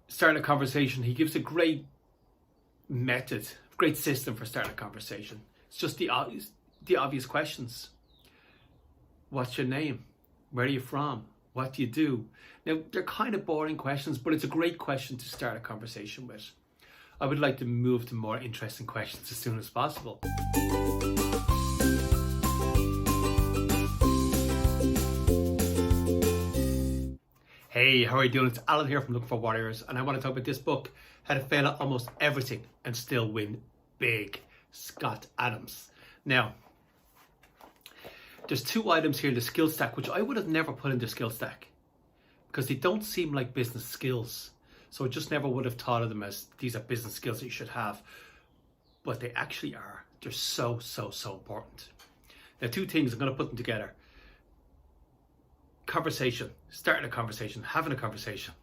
starting a conversation, he gives a great method, great system for starting a conversation. It's just the obvious questions. What's your name? Where are you from? What do you do? Now, they're kind of boring questions, but it's a great question to start a conversation with. I would like to move to more interesting questions as soon as possible. Hey, how are you doing? It's Alan here from Looking for Warriors, and I want to talk about this book, How to Fail at Almost Everything and Still Win Big, Scott Adams. Now, there's two items here in the skill stack, which I would have never put in the skill stack because they don't seem like business skills. So I just never would have thought of them as these are business skills that you should have. But they actually are. They're so important. Now, two things, I'm going to put them together. Conversation, starting a conversation, having a conversation.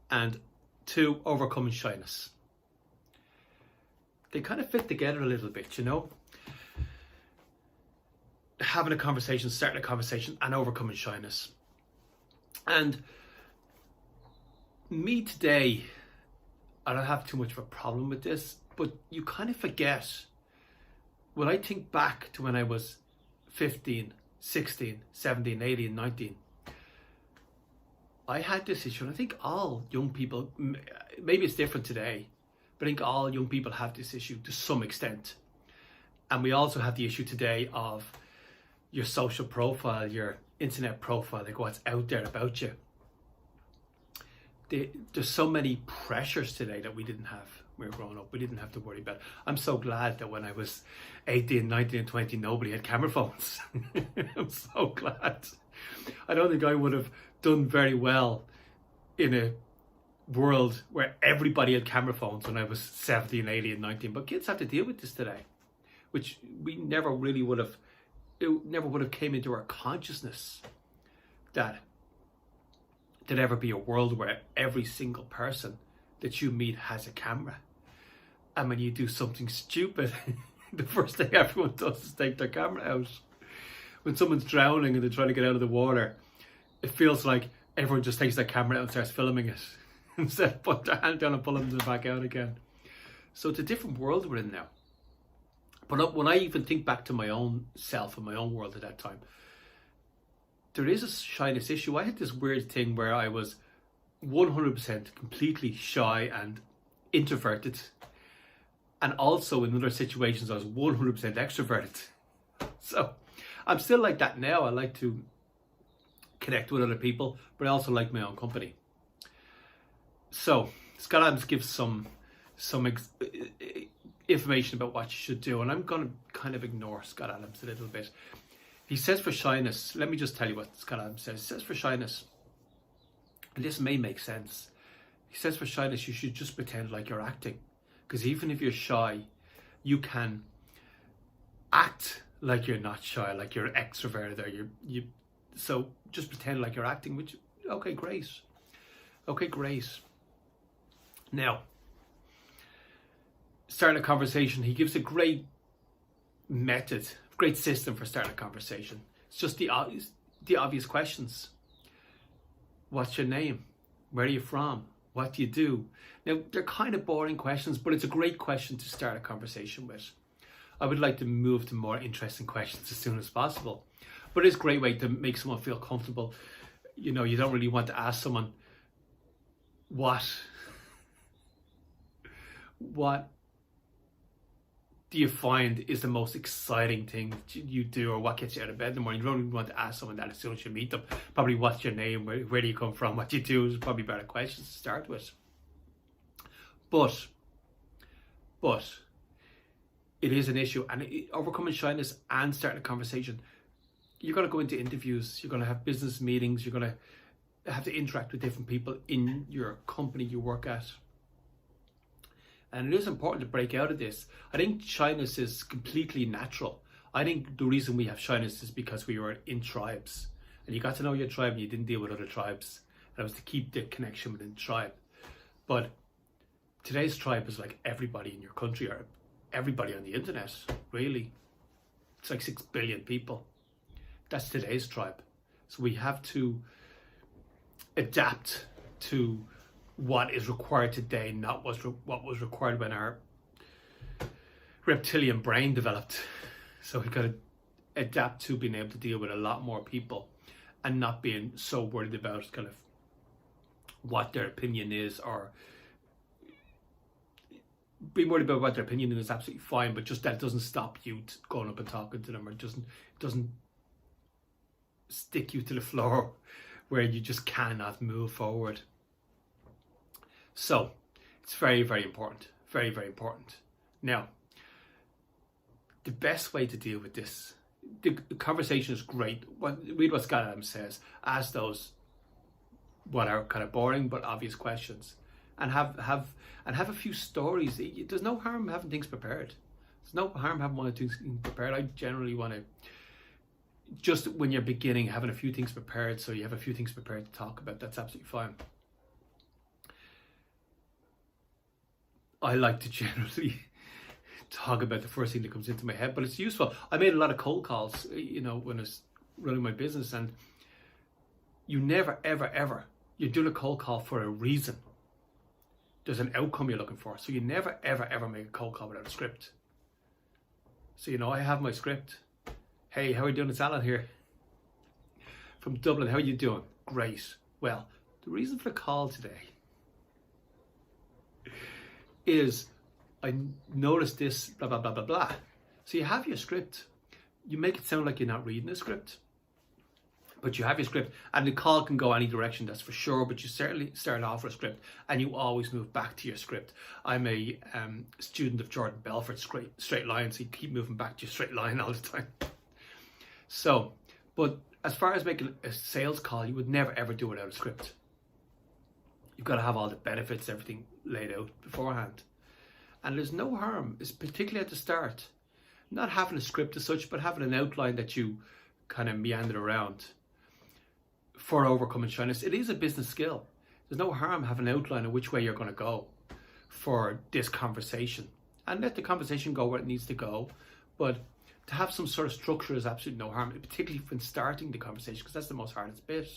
And two, overcoming shyness. They kind of fit together a little bit, you know? Having a conversation, starting a conversation, and overcoming shyness. And me today, I don't have too much of a problem with this, but you kind of forget. When I think back to when I was 15, 16, 17, 18, 19, I had this issue, and I think all young people, maybe it's different today, but I think all young people have this issue to some extent. And we also have the issue today of your social profile, your internet profile, like what's out there about you. There's so many pressures today that we didn't have when we were growing up. We didn't have to worry about. I'm so glad that when I was 18, 19 and 20, nobody had camera phones. I'm so glad. I don't think I would have done very well in a world where everybody had camera phones when I was 17, 18 and 19. But kids have to deal with this today, which we never really would have, it never would have came into our consciousness that there'd ever be a world where every single person that you meet has a camera. And when you do something stupid, the first thing everyone does is take their camera out. When someone's drowning and they're trying to get out of the water, it feels like everyone just takes their camera out and starts filming it instead of putting their hand down and pulling them back out again. So it's a different world we're in now. But when I even think back to my own self and my own world at that time, there is a shyness issue. I had this weird thing where I was 100% completely shy and introverted. And also in other situations, I was 100% extroverted. So I'm still like that now. I like to connect with other people, but I also like my own company. So Scott Adams gives some information about what you should do. And I'm going to kind of ignore Scott Adams a little bit. He says for shyness, let me just tell you what Scott Adams says. He says for shyness, and this may make sense. He says for shyness, you should just pretend like you're acting. Because even if you're shy, you can act like you're not shy, like you're extroverted, or so just pretend like you're acting, which, okay, great. Okay, great. Now, starting a conversation, he gives a great method, great system for starting a conversation. It's just the obvious questions. What's your name? Where are you from? What do you do? Now, they're kind of boring questions, but it's a great question to start a conversation with. I would like to move to more interesting questions as soon as possible. But it's a great way to make someone feel comfortable. You know, you don't really want to ask someone, what do you find is the most exciting thing you do, or what gets you out of bed in the morning? You don't even want to ask someone that as soon as you meet them. Probably what's your name, where do you come from, what do you do is probably better questions to start with. But it is an issue, and overcoming shyness and starting a conversation, you're going to go into interviews, you're going to have business meetings, you're going to have to interact with different people in your company you work at. And it is important to break out of this. I think shyness is completely natural. I think the reason we have shyness is because we were in tribes. And you got to know your tribe and you didn't deal with other tribes. And it was to keep the connection within the tribe. But today's tribe is like everybody in your country, or everybody on the internet, really. It's like 6 billion people. That's today's tribe. So we have to adapt to what is required today, not what was required when our reptilian brain developed. So we've got to adapt to being able to deal with a lot more people and not being so worried about kind of what their opinion is, or being worried about what their opinion is absolutely fine, but just that doesn't stop you going up and talking to them, or doesn't stick you to the floor where you just cannot move forward. So it's very, very important. Very, very important. Now, the best way to deal with this, the conversation is great. Read what Scott Adams says. Ask those what are kind of boring but obvious questions, and have a few stories. There's no harm having things prepared. There's no harm having one or two things prepared. I generally want to, just when you're beginning, having a few things prepared, so you have a few things prepared to talk about. That's absolutely fine. I like to generally talk about the first thing that comes into my head, but it's useful. I made a lot of cold calls, when I was running my business, and you never, ever, ever, you're doing a cold call for a reason. There's an outcome you're looking for. So you never, ever, ever make a cold call without a script. So, I have my script. Hey, how are you doing? It's Alan here from Dublin. How are you doing? Great. Well, the reason for the call today is I noticed this, blah, blah, blah, blah, blah. So you have your script. You make it sound like you're not reading the script, but you have your script, and the call can go any direction, that's for sure, but you certainly start off with a script, and you always move back to your script. I'm a student of Jordan Belfort's straight line, so you keep moving back to your straight line all the time. So, but as far as making a sales call, you would never ever do it without a script. You've got to have all the benefits, everything laid out beforehand. And there's no harm, it's particularly at the start, not having a script as such, but having an outline that you kind of meander around for overcoming shyness. It is a business skill. There's no harm having an outline of which way you're going to go for this conversation, and let the conversation go where it needs to go. But to have some sort of structure is absolutely no harm, particularly when starting the conversation, because that's the most hardest bit.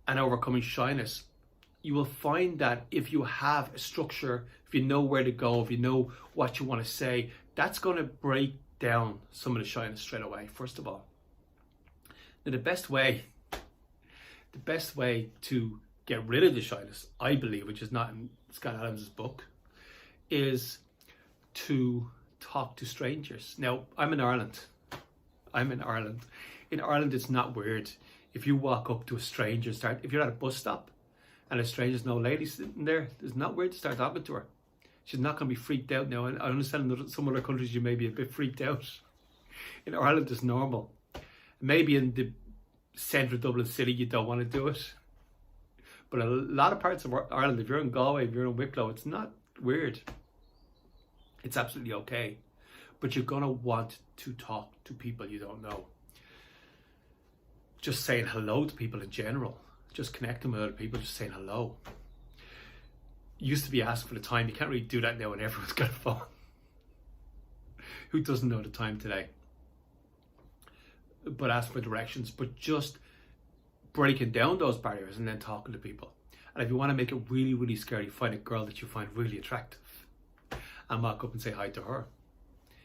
And overcoming shyness, you will find that if you have a structure, if you know where to go, if you know what you want to say, that's going to break down some of the shyness straight away, first of all. Now, the best way to get rid of the shyness, I believe, which is not in Scott Adams' book, is to talk to strangers. Now, I'm in Ireland. In Ireland, it's not weird if you walk up to a stranger, if you're at a bus stop and a stranger's no lady sitting there, it's not weird to start talking to her. She's not going to be freaked out now. I understand in some other countries you may be a bit freaked out. In Ireland, it's normal. Maybe in the centre of Dublin City, you don't want to do it. But a lot of parts of Ireland, if you're in Galway, if you're in Wicklow, it's not weird. It's absolutely okay. But you're going to want to talk to people you don't know. Just saying hello to people in general. Just connecting with other people, just saying hello. Used to be asked for the time. You can't really do that now when everyone's got a phone. Who doesn't know the time today? But ask for directions, but just breaking down those barriers and then talking to people. And if you want to make it really, really scary, find a girl that you find really attractive and walk up and say hi to her.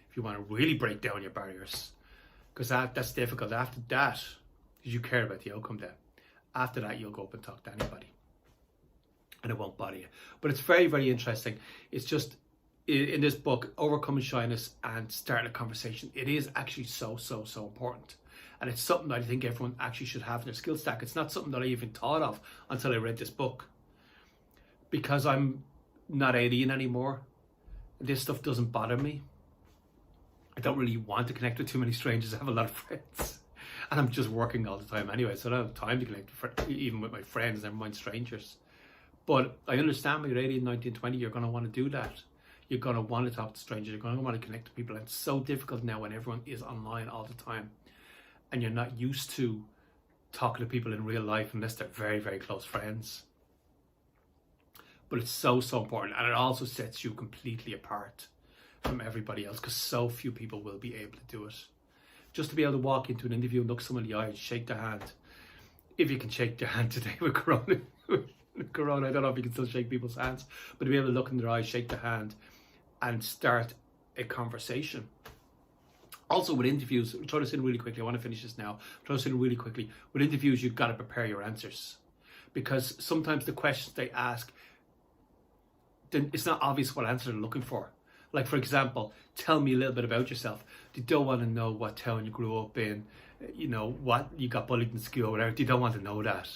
If you want to really break down your barriers, because that's difficult. After that, because you care about the outcome then, after that you'll go up and talk to anybody and it won't bother you. But it's very, very interesting. It's just, in this book, overcoming shyness and starting a conversation, it is actually so important. And it's something that I think everyone actually should have in their skill stack. It's not something that I even thought of until I read this book. Because I'm not 18 anymore, this stuff doesn't bother me. I don't really want to connect with too many strangers. I have a lot of friends. And I'm just working all the time anyway, so I don't have time to connect even with my friends, never mind strangers. But I understand when you're 18, 19, 20, you're going to want to do that. You're going to want to talk to strangers. You're going to want to connect to people. And it's so difficult now when everyone is online all the time. And you're not used to talking to people in real life unless they're very, very close friends. But it's so important. And it also sets you completely apart from everybody else, because so few people will be able to do it. Just to be able to walk into an interview and look someone in the eye and shake their hand. If you can shake their hand today with Corona, Corona, I don't know if you can still shake people's hands, but to be able to look in their eyes, shake their hand, and start a conversation. Also with interviews, throw this in really quickly. I want to finish this now. Throw this in really quickly. With interviews, you've got to prepare your answers, because sometimes the questions they ask, then it's not obvious what answer they're looking for. Like, for example, tell me a little bit about yourself. They don't want to know what town you grew up in, what you got bullied in school, whatever. They don't want to know that.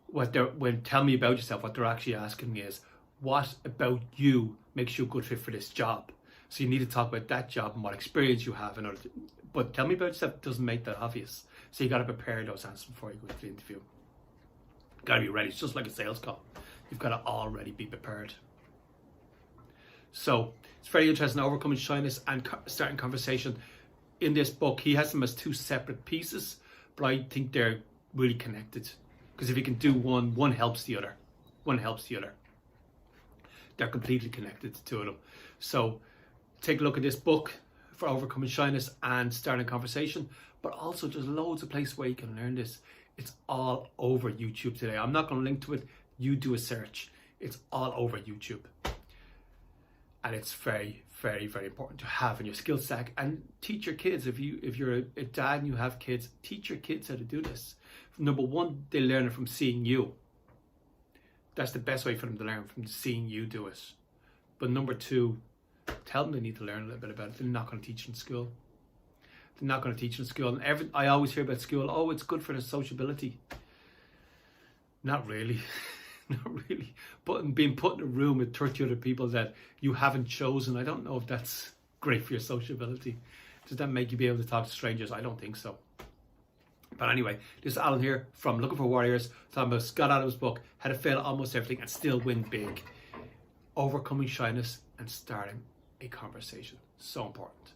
When tell me about yourself, what they're actually asking me is, what about you makes you a good fit for this job? So you need to talk about that job and what experience you have. But tell me about yourself doesn't make that obvious. So you got to prepare those answers before you go into the interview. Got to be ready. It's just like a sales call. You've got to already be prepared. So it's very interesting, overcoming shyness and starting conversation. In this book, he has them as two separate pieces, but I think they're really connected. Because if you can do one helps the other. One helps the other. They're completely connected, the two of them. So take a look at this book for overcoming shyness and starting conversation. But also there's loads of places where you can learn this. It's all over YouTube today. I'm not going to link to it. You do a search. It's all over YouTube. And it's very, very, very important to have in your skill stack, and teach your kids. If you're a dad and you have kids, teach your kids how to do this. Number one, they learn it from seeing you. That's the best way for them to learn, from seeing you do it. But number two, tell them they need to learn a little bit about it. They're not going to teach in school. They're not going to teach in school. And I always hear about school, oh, it's good for the sociability. Not really. Not really. Being put in a room with 30 other people that you haven't chosen, I don't know if that's great for your sociability. Does that make you be able to talk to strangers? I don't think so. But anyway, this is Alan here from Looking for Warriors, talking about Scott Adams' book, How to Fail at Almost Everything and Still Win Big. Overcoming shyness and starting a conversation. So important.